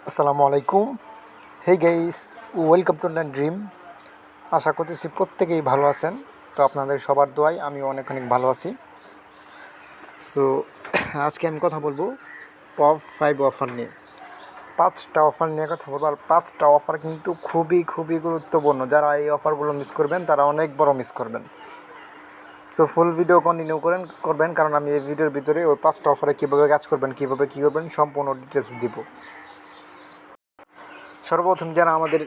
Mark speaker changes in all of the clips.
Speaker 1: আসসালামু আলাইকুম। Hey guys, welcome to the dream. আশা করতেছি প্রত্যেকেই ভালো আছেন। তো আপনাদের সবার দোয়ায় আমি অনেক অনেক ভালো আছি। সো আজকে আমি কথা বলবো টপ 5 অফার নিয়ে। 5টা অফার নিয়ে কথা বলবো, আর 5টা অফার কিন্তু খুবই খুবই গুরুত্বপূর্ণ। যারা এই অফারগুলো মিস করবেন তারা অনেক বড় মিস করবেন। সো ফুল ভিডিও কন্টিনিউ করবেন, কারণ আমি এই ভিডিওর ভিতরে ওই 5টা অফারে কীভাবে কাজ করবেন, কীভাবে কী করবেন সম্পূর্ণ ডিটেলস দিব। সর্বপ্রথম যারা আমাদের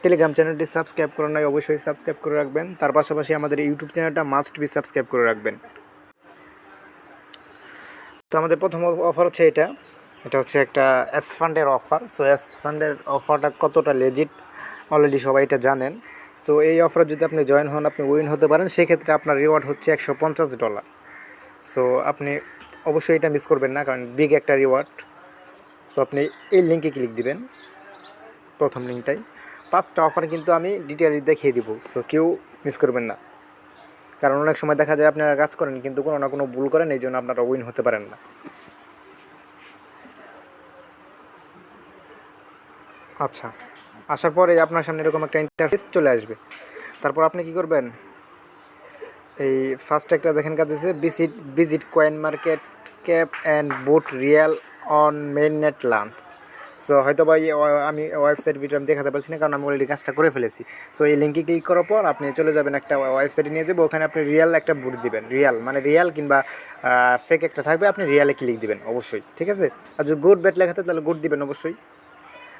Speaker 1: টেলিগ্রাম চ্যানেলটি সাবস্ক্রাইব করেন নাই, অবশ্যই সাবস্ক্রাইব করে রাখবেন। তার পাশাপাশি আমাদের ইউটিউব চ্যানেলটা মাস্ট বি সাবস্ক্রাইব করে রাখবেন। তো আমাদের প্রথম অফার হচ্ছে এটা হচ্ছে একটা এস ফান্ডের অফার। সো এস ফান্ডের অফারটা কতটা লেজিট অলরেডি সবাই এটা জানেন। সো এই অফারে যদি আপনি জয়েন হন, আপনি উইন হতে পারেন। সেক্ষেত্রে আপনার রিওয়ার্ড হচ্ছে $150। সো আপনি অবশ্যই এটা মিস করবেন না, কারণ বিগ একটা রিওয়ার্ড। সো আপনি এই লিঙ্কে ক্লিক দিবেন, প্রথম লিঙ্কটাই। 5টা অফার কিন্তু আমি ডিটেইলে দেখিয়ে দিব, সো কেউ মিস করবেন না। কারণ অনেক সময় দেখা যায় আপনারা কাজ করেন কিন্তু কোনো না কোনো ভুল করেন, এই জন্য আপনারা উইন হতে পারেন না। আচ্ছা, আসার পরে আপনার সামনে এরকম একটা ইন্টারফেস চলে আসবে। তারপর আপনি কি করবেন, এই ফার্স্ট একটা দেখেন কাজ আছে, visit coin market cap and boot Real on main net lunch. So হয়তো বা আমি ওয়েবসাইট ভিডিও আমি দেখাতে পারছি না, কারণ আমি অলরেডি কাজটা করে ফেলেছি। সো এই লিঙ্কে ক্লিক করার পর আপনি চলে যাবেন, একটা ওয়েবসাইটে নিয়ে যাবো। ওখানে আপনি রিয়াল একটা বুট দিবেন, রিয়াল মানে রিয়াল কিংবা ফেক একটা থাকবে, আপনি রিয়ালে ক্লিক দিবেন অবশ্যই, ঠিক আছে। আর যদি গুড ব্যাট লেখাতে তাহলে গুড দিবেন অবশ্যই।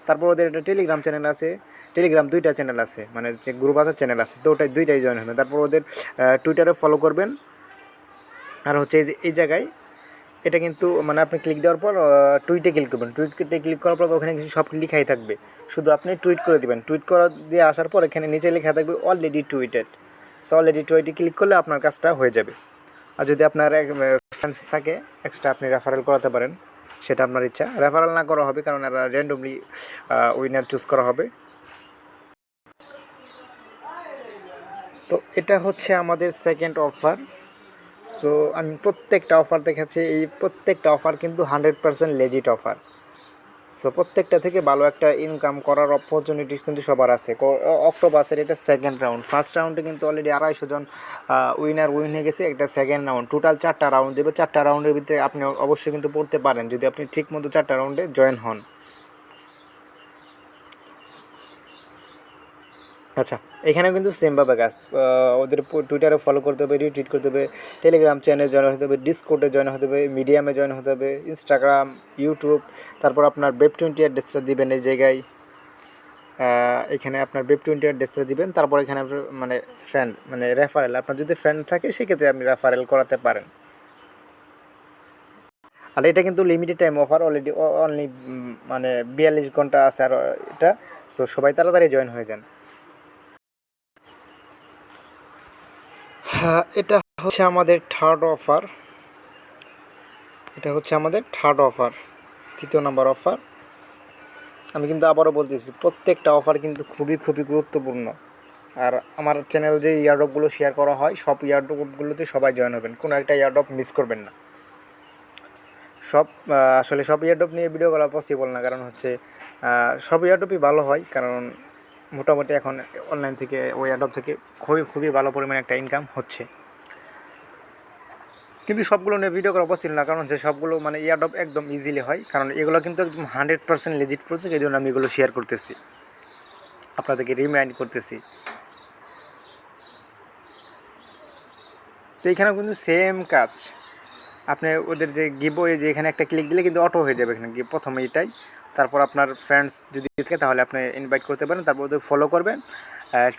Speaker 1: তারপর ওদের একটা টেলিগ্রাম চ্যানেল আছে, টেলিগ্রাম 2টা চ্যানেল আছে, মানে যে গ্রুপ আছে চ্যানেল আছে, তো ওটাই 2টাই জয়েন হবে। তারপর ওদের টুইটারে ফলো করবেন। আর হচ্ছে এই জায়গায় এটা কিন্তু মানে আপনি ক্লিক দেওয়ার পর টুইটে ক্লিক করবেন। টুইটে ক্লিক করার পর ওখানে কিছু সব লিখাই থাকবে, শুধু আপনি টুইট করে দেবেন। টুইট করা দিয়ে আসার পর এখানে নিচে লেখা থাকবে অলরেডি টুইটেড। সো অলরেডি টুইটে ক্লিক করলে আপনার কাজটা হয়ে যাবে। আর যদি আপনার ফ্রেন্ডস থাকে এক্সট্রা, আপনি রেফারেল করাতে পারেন, সেটা আপনার ইচ্ছা। রেফারেল না করা হবে, কারণ এরা র্যান্ডমলি উইনার চুজ করা হবে। তো এটা হচ্ছে আমাদের সেকেন্ড অফার। সো আমি প্রত্যেকটা অফার দেখাচ্ছি, এই প্রত্যেকটা অফার কিন্তু 100% লেজিট অফার। সো প্রত্যেকটা থেকে ভালো একটা ইনকাম করার অপরচুনিটি কিন্তু সবার আছে। অক্টোপাসের এটা সেকেন্ড রাউন্ড। ফার্স্ট রাউন্ডে কিন্তু অলরেডি 250 জন উইন হয়ে গেছে। একটা সেকেন্ড রাউন্ড, টোটাল 4টা রাউন্ড দেবে। 4টা রাউন্ডের ভিতরে আপনি অবশ্যই কিন্তু পড়তে পারেন, যদি আপনি ঠিক মতো 4টা রাউন্ডে জয়েন হন। আচ্ছা, এখানেও কিন্তু সেমভাবে কাজ। ওদের টুইটারে ফলো করতে হবে, রিটুইট করতে হবে, টেলিগ্রাম চ্যানেলে জয়েন হতে হবে, ডিসকোডে জয়েন হতে হবে, মিডিয়ামে জয়েন হতে হবে, ইনস্টাগ্রাম, ইউটিউব। তারপর আপনার Web20 অ্যাড্রেসটা দিবেন এই জায়গায়। এখানে আপনার Web20 অ্যাড্রেসটা দিবেন। তারপর এখানে আপনার মানে ফ্রেন্ড মানে রেফারেল, আপনার যদি ফ্রেন্ড থাকে সেক্ষেত্রে আপনি রেফারেল করাতে পারেন। আর এটা কিন্তু limited time offer, already only মানে 42 ঘন্টা আছে আর এটা। সো সবাই তাড়াতাড়ি জয়েন হয়ে যান। হ্যাঁ, এটা হচ্ছে আমাদের থার্ড অফার। এটা হচ্ছে আমাদের থার্ড অফার, তৃতীয় নাম্বার অফার। আমি কিন্তু আবারও বলতেছি, প্রত্যেকটা অফার কিন্তু খুবই খুবই গুরুত্বপূর্ণ। আর আমার চ্যানেল যে ইয়ারড্রপগুলো শেয়ার করা হয়, সব ইয়ারড্রপগুলোতে সবাই জয়েন হবেন, কোনো একটা ইয়ারড্রপ মিস করবেন না। সব আসলে সব ইয়ারড্রপ নিয়ে ভিডিও করা পসিবল না, কারণ হচ্ছে সব ইয়ারড্রপই ভালো হয়, কারণ মোটামুটি এখন অনলাইন থেকে ওই ইয়ারড্রপ থেকে খুবই খুবই ভালো পরিমাণে একটা ইনকাম হচ্ছে। কিন্তু সবগুলো নিয়ে ভিডিও করা পসিবল না, কারণ হচ্ছে সবগুলো মানে ইয়ারড্রপ একদম ইজিলি হয়, কারণ এগুলো কিন্তু একদম 100% লেজিট প্রজেক্ট। এই জন্য আমি এগুলো শেয়ার করতেছি, আপনাদেরকে রিমাইন্ড করতেছি। তো এইখানেও কিন্তু সেম কাজ। আপনি ওদের যে গিভওয়ে, যে এখানে একটা ক্লিক দিলে কিন্তু অটো হয়ে যাবে এখানে গিয়ে প্রথমে এটাই। তারপর আপনার ফ্রেন্ডস যদি থাকে তাহলে আপনি ইনভাইট করতে পারেন। তারপর ওদের ফলো করবেন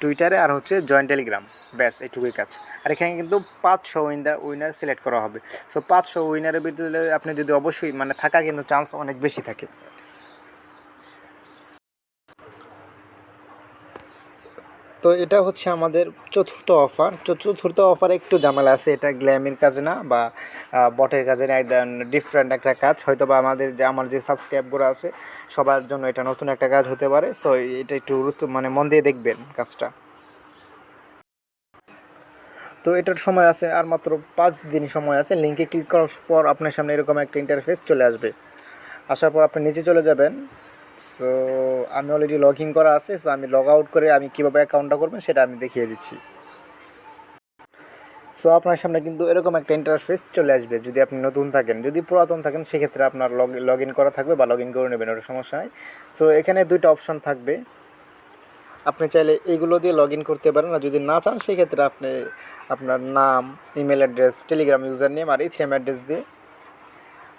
Speaker 1: টুইটারে, আর হচ্ছে জয়েন টেলিগ্রাম, ব্যাস এইটুকুই কাজ। আর এখানে কিন্তু 500 উইনার সিলেক্ট করা হবে। সো 500 উইনারের ভিতরে আপনি যদি অবশ্যই মানে থাকার কিন্তু চান্স অনেক বেশি থাকে। তো এটা হচ্ছে আমাদের চতুর্থ অফার। চতুর্থ অফারে একটু ঝামেলা আছে, এটা গ্ল্যামের কাজ না বা বটের কাজে না, এটা ডিফারেন্ট একটা কাজ। হয়তো বা আমার যে সাবস্ক্রাইবগুলো আছে সবার জন্য এটা নতুন একটা কাজ হতে পারে। সো এটা একটু মানে মন দিয়ে দেখবেন কাজটা। তো এটার সময় আছে আর মাত্র 5 দিন সময় আছে। লিঙ্কে ক্লিক করার পর আপনার সামনে এরকম একটা ইন্টারফেস চলে আসবে। আসার পর আপনি নিচে চলে যাবেন, সো আমি অলরেডি লগ ইন করা আছে, সো আমি লগ আউট করে আমি কীভাবে অ্যাকাউন্টটা করবেন সেটা আমি দেখিয়ে দিচ্ছি। সো আপনার সামনে কিন্তু এরকম একটা ইন্টারফেস চলে আসবে যদি আপনি নতুন থাকেন। যদি পুরাতন থাকেন সেক্ষেত্রে আপনার লগ ইন করা থাকবে বা লগ ইন করে নেবেন, ওটা সমস্যা নাই। সো এখানে দুইটা অপশন থাকবে, আপনি চাইলে এইগুলো দিয়ে লগ ইন করতে পারেন। আর যদি না চান সেক্ষেত্রে আপনি আপনার নাম, email address, Telegram user name আর ইথিরিয়াম অ্যাড্রেস দিয়ে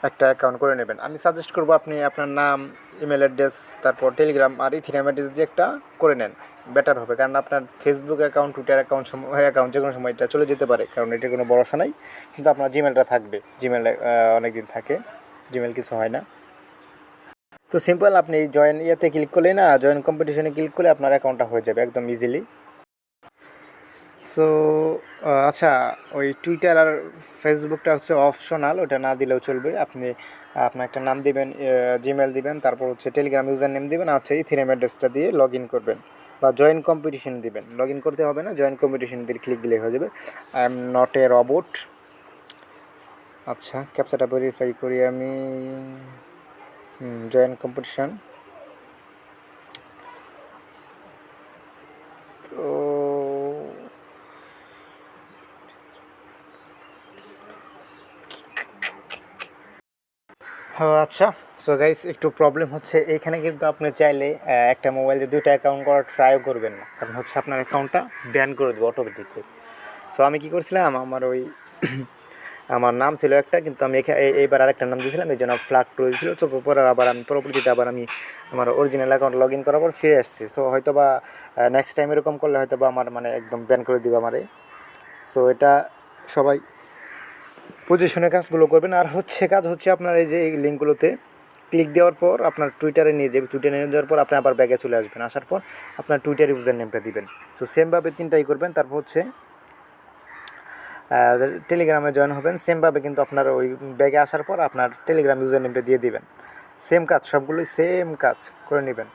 Speaker 1: একটা অ্যাকাউন্ট করে নেবেন। আমি সাজেস্ট করবো আপনি আপনার নাম, ইমেল অ্যাড্রেস, তারপর টেলিগ্রাম আর ইথিরিয়াম অ্যাড্রেস দিয়ে একটা করে নেন, বেটার হবে। কারণ আপনার ফেসবুক অ্যাকাউন্ট, টুইটার অ্যাকাউন্ট যে কোনো সময় এটা চলে যেতে পারে, কারণ এটার কোনো ভরসা নাই। কিন্তু আপনার জিমেলটা থাকবে, জিমেল অনেক দিন থাকে, জিমেল কিছু হয় না। তো সিম্পল, আপনি জয়েন ইয়েতে ক্লিক করলেই না, জয়েন কম্পিটিশনে ক্লিক করলে আপনার অ্যাকাউন্টটা হয়ে যাবে একদম ইজিলি। সো আচ্ছা, ওই টুইটার আর ফেসবুকটা হচ্ছে অপশনাল, ওটা না দিলেও চলবে। আপনি আপনার একটা নাম দিবেন, জিমেল দিবেন, তারপর হচ্ছে টেলিগ্রাম ইউজার নেম দিবেন, আর হচ্ছে ইথিরিয়াম অ্যাড্রেসটা দিয়ে লগ ইন করবেন বা জয়েন কম্পিটিশন দিবেন। লগ ইন করতে হবে না, জয়েন কম্পিটিশন দিয়ে ক্লিক দিলেই হয়ে যাবে। I am not a robot. আচ্ছা, ক্যাপচাটা ভেরিফাই করি আমি। Join competition. তো ও আচ্ছা, সো গাইস একটু প্রবলেম হচ্ছে এইখানে, কিন্তু আপনি চাইলে একটা মোবাইল দিয়ে দুইটা অ্যাকাউন্ট করার ট্রাইও করবেন না, কারণ হচ্ছে আপনার অ্যাকাউন্টটা ব্যান করে দেবো অটোমেটিকলি। সো আমি কী করছিলাম, আমার ওই আমার নাম ছিল একটা, কিন্তু আমি এইবার আরেকটা নাম দিয়েছিলাম, এই জন্য ফ্ল্যাগ করে দিয়েছিল। তো পরে আবার আমি পরবর্তীতে আবার আমি আমার অরিজিনাল অ্যাকাউন্ট লগ ইন করার পর ফিরে আসছি। সো হয়তো বা নেক্সট টাইম এরকম করলে হয়তো বা আমার মানে একদম ব্যান করে দিবে আমারে। সো এটা সবাই পজিশনে কাজগুলো করবেন। আর হচ্ছে কাজ হচ্ছে আপনার এই যে এই লিঙ্কগুলোতে ক্লিক দেওয়ার পর আপনার টুইটারে নিয়ে যাবে, টুইটারে নিয়ে যাওয়ার পর আপনি আবার ব্যাগে চলে আসবেন, আসার পর আপনার টুইটার ইউজার নেমটা দিবেন। সো সেমভাবে তিনটাই করবেন। তারপর হচ্ছে টেলিগ্রামে জয়েন হবেন, সেমভাবে কিন্তু আপনার ওই ব্যাগে আসার পর আপনার টেলিগ্রাম ইউজার নেমটা দিয়ে দিবেন। সেম কাজ, সবগুলোই সেম কাজ করে নেবেন।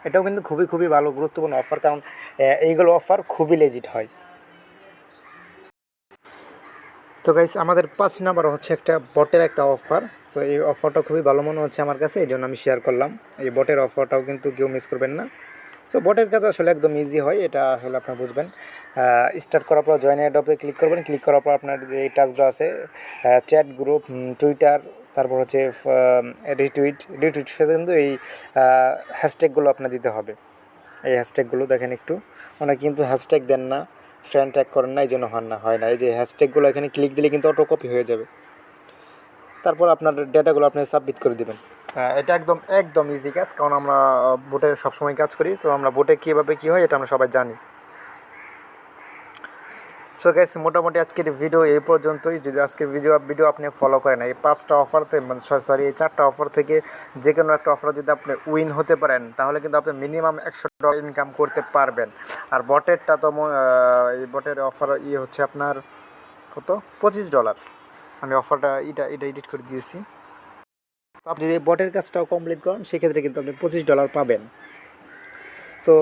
Speaker 1: এটাও কিন্তু খুবই খুবই ভালো গুরুত্বপূর্ণ অফার, কারণ এইগুলো অফার খুবই লেজিট হয়। তো গাইস, আমাদের 5 নাম্বার হচ্ছে একটা বটের একটা অফার। সো এই অফারটা খুবই ভালো মনে হচ্ছে আমার কাছে, এই জন্য আমি শেয়ার করলাম। এই বটের অফারটাও কিন্তু কেউ মিস করবেন না। সো বটের কাজ আসলে একদম ইজি হয়, এটা আসলে আপনারা বুঝবেন। স্টার্ট করার পর জয়েন এয়ারড্রপে ক্লিক করবেন। ক্লিক করার পর আপনার যে এই টাচগুলো আছে, চ্যাট গ্রুপ, টুইটার, তারপর হচ্ছে রিটুইট সাথে কিন্তু এই হ্যাশট্যাগুলো আপনার দিতে হবে। এই হ্যাশট্যাগুলো দেখেন একটু, অনেকে কিন্তু হ্যাশট্যাগ দেন না, ফ্রেন্ড ট্যাগ করেন না, এই জন্য হয় না। এই যে হ্যাশট্যাগুলো এখানে ক্লিক দিলে কিন্তু অটো কপি হয়ে যাবে। তারপর আপনার ডেটাগুলো আপনি সাবমিট করে দেবেন। এটা একদম একদম ইজি কাজ, কারণ আমরা বোটে সবসময় কাজ করি। তো আমরা বোটে কীভাবে কী হয় এটা আমরা সবাই জানি। সো গাইস, মোটামুটি আজকের ভিডিও এই পর্যন্তই। যদি আজকের ভিডিও আপনি ফলো করেন, এই 5টা অফারতে মানে সরি এই 4টা অফার থেকে যে কোনো একটা অফার যদি আপনি উইন হতে পারেন, তাহলে কিন্তু আপনি মিনিমাম $100 ইনকাম করতে পারবেন। আর বটেরটা তো এই বটের অফার হচ্ছে আপনার কত, $25। আমি অফারটা এটা এডিট করে দিয়েছি। তো আপনি যদি বটের কাজটাও কমপ্লিট করেন সেক্ষেত্রে কিন্তু আপনি $25 পাবেন। সো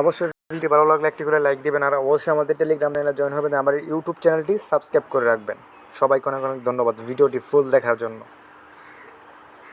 Speaker 1: অবশ্যই ভিডিওটি ভালো লাগলে একটি করে লাইক দিবেন, আর অবশ্যই আমাদের টেলিগ্রাম চ্যানেলে জয়েন হবেন, আমার ইউটিউব চ্যানেলটি সাবস্ক্রাইব করে রাখবেন। সবাইকে অনেক অনেক ধন্যবাদ ভিডিওটি ফুল দেখার জন্য।